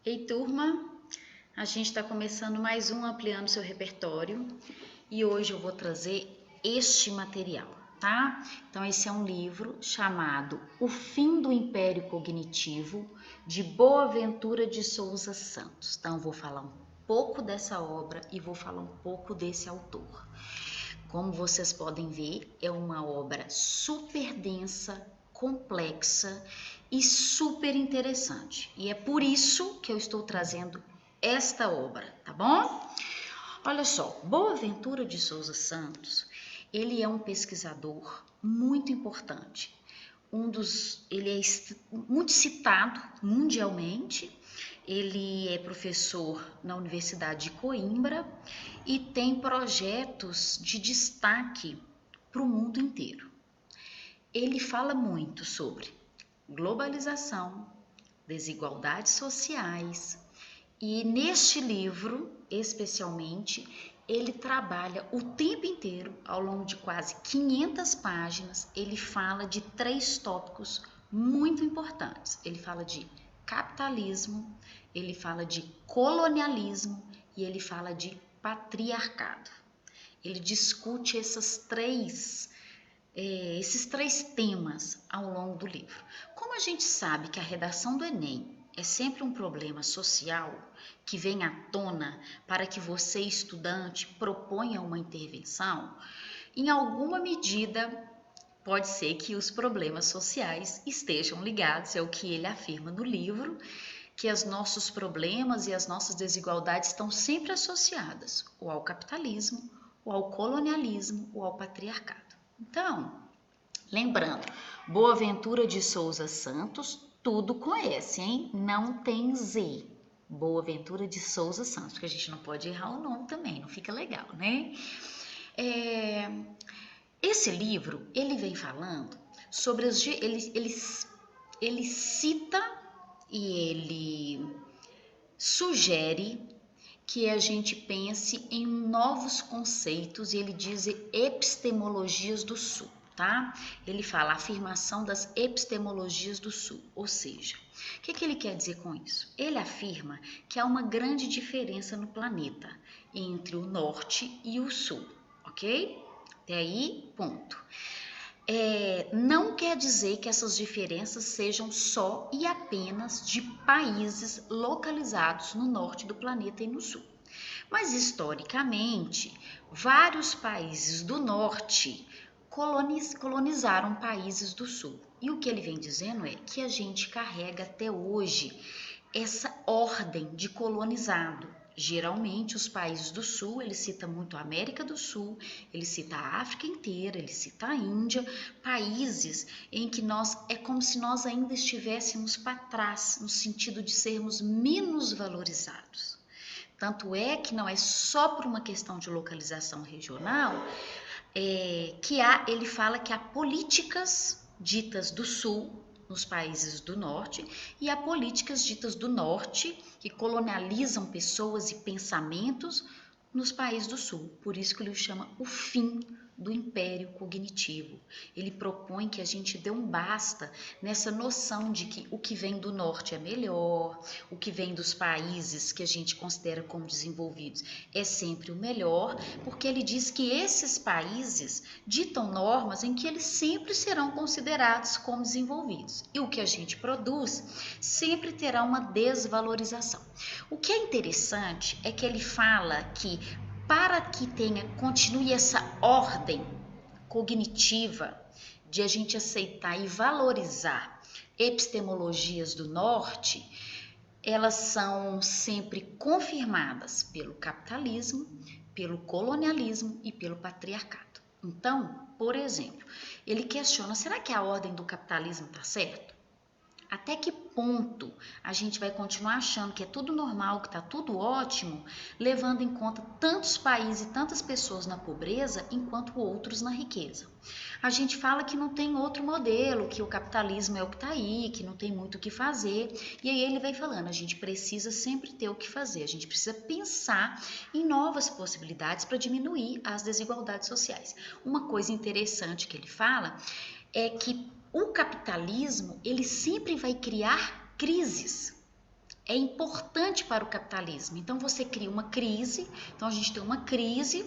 Ei, turma, a gente está começando mais um Ampliando Seu Repertório e hoje eu vou trazer este material, tá? Então, esse é um livro chamado O Fim do Império Cognitivo, de Boaventura de Souza Santos. Então, eu vou falar um pouco dessa obra e vou falar um pouco desse autor. Como vocês podem ver, é uma obra super densa, complexa e super interessante. E é por isso que eu estou trazendo esta obra, tá bom? Olha só, Boaventura de Souza Santos, ele é um pesquisador muito importante. Ele é muito citado mundialmente. Ele é professor na Universidade de Coimbra e tem projetos de destaque para o mundo inteiro. Ele fala muito sobre globalização, desigualdades sociais e neste livro, especialmente, ele trabalha o tempo inteiro, ao longo de quase 500 páginas, ele fala de 3 tópicos muito importantes. Ele fala de capitalismo, ele fala de colonialismo e ele fala de patriarcado. Ele discute esses três temas ao longo do livro. Como a gente sabe que a redação do Enem é sempre um problema social que vem à tona para que você, estudante, proponha uma intervenção, em alguma medida pode ser que os problemas sociais estejam ligados, é o que ele afirma no livro, que os nossos problemas e as nossas desigualdades estão sempre associadas ou ao capitalismo, ou ao colonialismo, ou ao patriarcado. Então, lembrando, Boaventura de Souza Santos, tudo com S, hein? Não tem Z. Boaventura de Souza Santos, porque a gente não pode errar o nome também, não fica legal, né? Esse livro, ele vem falando sobre ele cita e ele sugere que a gente pense em novos conceitos e ele diz epistemologias do Sul, tá? Ele fala a afirmação das epistemologias do Sul, ou seja, o que ele quer dizer com isso? Ele afirma que há uma grande diferença no planeta entre o Norte e o Sul, ok? Até aí, ponto. Não quer dizer que essas diferenças sejam só e apenas de países localizados no norte do planeta e no sul. Mas historicamente, vários países do norte colonizaram países do sul. E o que ele vem dizendo é que a gente carrega até hoje essa ordem de colonizado. Geralmente os países do sul, ele cita muito a América do Sul, ele cita a África inteira, ele cita a Índia, países em que é como se nós ainda estivéssemos para trás, no sentido de sermos menos valorizados. Tanto é que não é só por uma questão de localização regional, ele fala que há políticas ditas do sul, nos países do norte, e há políticas ditas do norte que colonializam pessoas e pensamentos nos países do sul. Por isso que ele chama o fim do império cognitivo. Ele propõe que a gente dê um basta nessa noção de que o que vem do norte é melhor, o que vem dos países que a gente considera como desenvolvidos é sempre o melhor, porque ele diz que esses países ditam normas em que eles sempre serão considerados como desenvolvidos. E o que a gente produz sempre terá uma desvalorização. O que é interessante é que ele fala que para que continue essa ordem cognitiva de a gente aceitar e valorizar epistemologias do norte, elas são sempre confirmadas pelo capitalismo, pelo colonialismo e pelo patriarcado. Então, por exemplo, ele questiona, será que a ordem do capitalismo está certa? Até que ponto a gente vai continuar achando que é tudo normal, que está tudo ótimo, levando em conta tantos países e tantas pessoas na pobreza, enquanto outros na riqueza? A gente fala que não tem outro modelo, que o capitalismo é o que está aí, que não tem muito o que fazer. E aí ele vai falando, a gente precisa sempre ter o que fazer, a gente precisa pensar em novas possibilidades para diminuir as desigualdades sociais. Uma coisa interessante que ele fala é que o capitalismo, ele sempre vai criar crises. é importante para o capitalismo. Então você cria uma crise, então a gente tem uma crise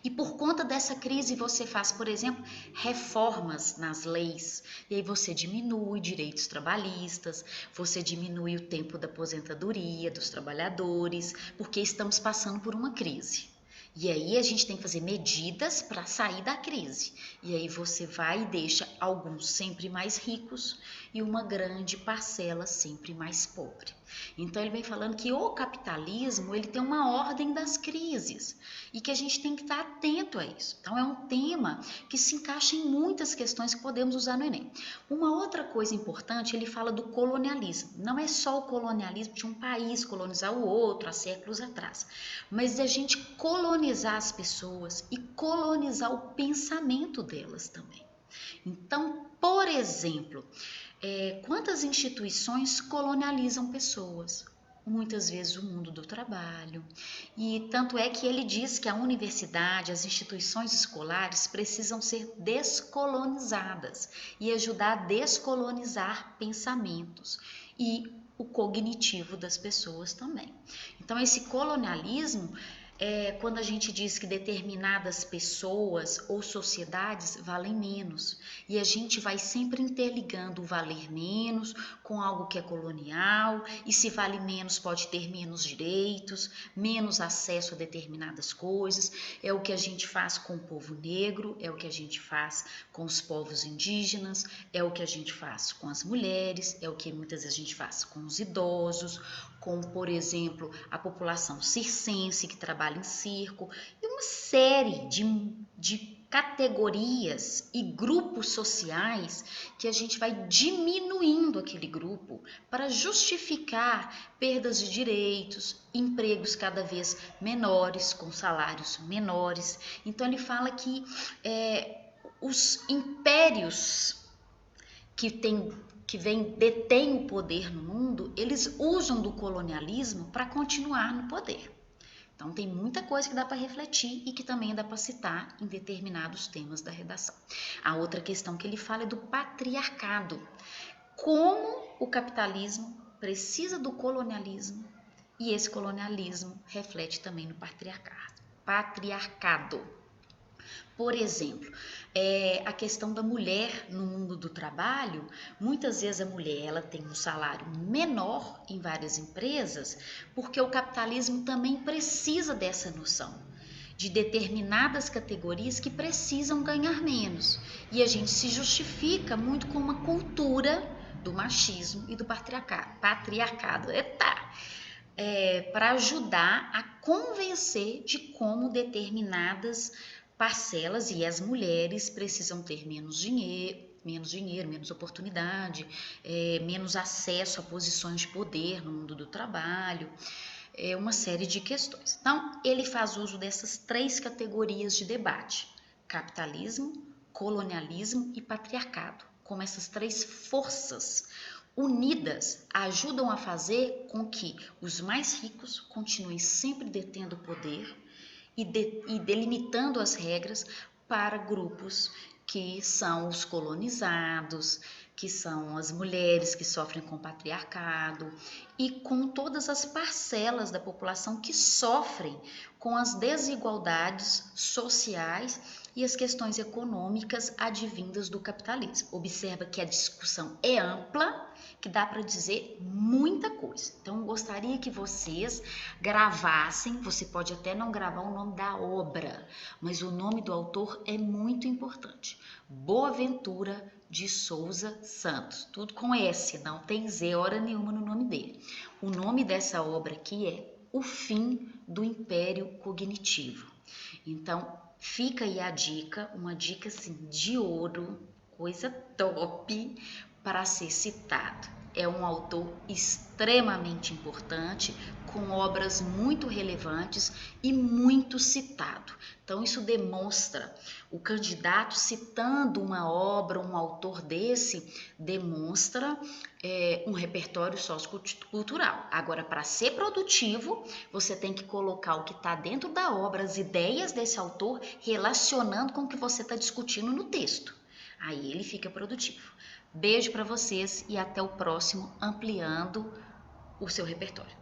e por conta dessa crise você faz, por exemplo, reformas nas leis. E aí você diminui direitos trabalhistas, você diminui o tempo da aposentadoria dos trabalhadores, porque estamos passando por uma crise. E aí a gente tem que fazer medidas para sair da crise. E aí você vai e deixa alguns sempre mais ricos e uma grande parcela sempre mais pobre. Então ele vem falando que o capitalismo ele tem uma ordem das crises e que a gente tem que estar atento a isso. Então é um tema que se encaixa em muitas questões que podemos usar no Enem. Uma outra coisa importante, ele fala do colonialismo. Não é só o colonialismo de um país colonizar o outro há séculos atrás, mas de a gente colonizar as pessoas e colonizar o pensamento delas também. Então, por exemplo, quantas instituições colonializam pessoas? Muitas vezes o mundo do trabalho. E tanto é que ele diz que a universidade, as instituições escolares precisam ser descolonizadas e ajudar a descolonizar pensamentos e o cognitivo das pessoas também. Então, esse colonialismo quando a gente diz que determinadas pessoas ou sociedades valem menos e a gente vai sempre interligando o valer menos com algo que é colonial e se vale menos pode ter menos direitos, menos acesso a determinadas coisas. É o que a gente faz com o povo negro, é o que a gente faz com os povos indígenas, é o que a gente faz com as mulheres, é o que muitas vezes a gente faz com os idosos, com, por exemplo, a população circense que trabalha em circo, e uma série de categorias e grupos sociais que a gente vai diminuindo aquele grupo para justificar perdas de direitos, empregos cada vez menores, com salários menores. Então ele fala que os impérios que detêm o poder no mundo, eles usam do colonialismo para continuar no poder. Então tem muita coisa que dá para refletir e que também dá para citar em determinados temas da redação. A outra questão que ele fala é do patriarcado. Como o capitalismo precisa do colonialismo e esse colonialismo reflete também no patriarcado. Por exemplo, a questão da mulher no mundo do trabalho, muitas vezes a mulher ela tem um salário menor em várias empresas, porque o capitalismo também precisa dessa noção de determinadas categorias que precisam ganhar menos. E a gente se justifica muito com uma cultura do machismo e do patriarcado. Para ajudar a convencer de como determinadas parcelas e as mulheres precisam ter menos dinheiro, menos oportunidade, menos acesso a posições de poder no mundo do trabalho, uma série de questões. Então, ele faz uso dessas 3 categorias de debate: capitalismo, colonialismo e patriarcado, como essas 3 forças unidas ajudam a fazer com que os mais ricos continuem sempre detendo poder e delimitando as regras para grupos que são os colonizados, que são as mulheres que sofrem com o patriarcado e com todas as parcelas da população que sofrem com as desigualdades sociais e as questões econômicas advindas do capitalismo. Observa que a discussão é ampla, que dá para dizer muita coisa. Então, eu gostaria que vocês gravassem, você pode até não gravar o nome da obra, mas o nome do autor é muito importante. Boaventura de Souza Santos, tudo com S, não tem Z hora nenhuma no nome dele. O nome dessa obra aqui é O Fim do Império Cognitivo. Então, fica aí a dica, uma dica assim de ouro, coisa top para ser citado. É um autor extremamente importante, com obras muito relevantes e muito citado. Então, isso demonstra, o candidato citando uma obra, um autor desse, demonstra um repertório sociocultural. Agora, para ser produtivo, você tem que colocar o que está dentro da obra, as ideias desse autor, relacionando com o que você está discutindo no texto. Aí ele fica produtivo. Beijo para vocês e até o próximo Ampliando o seu repertório.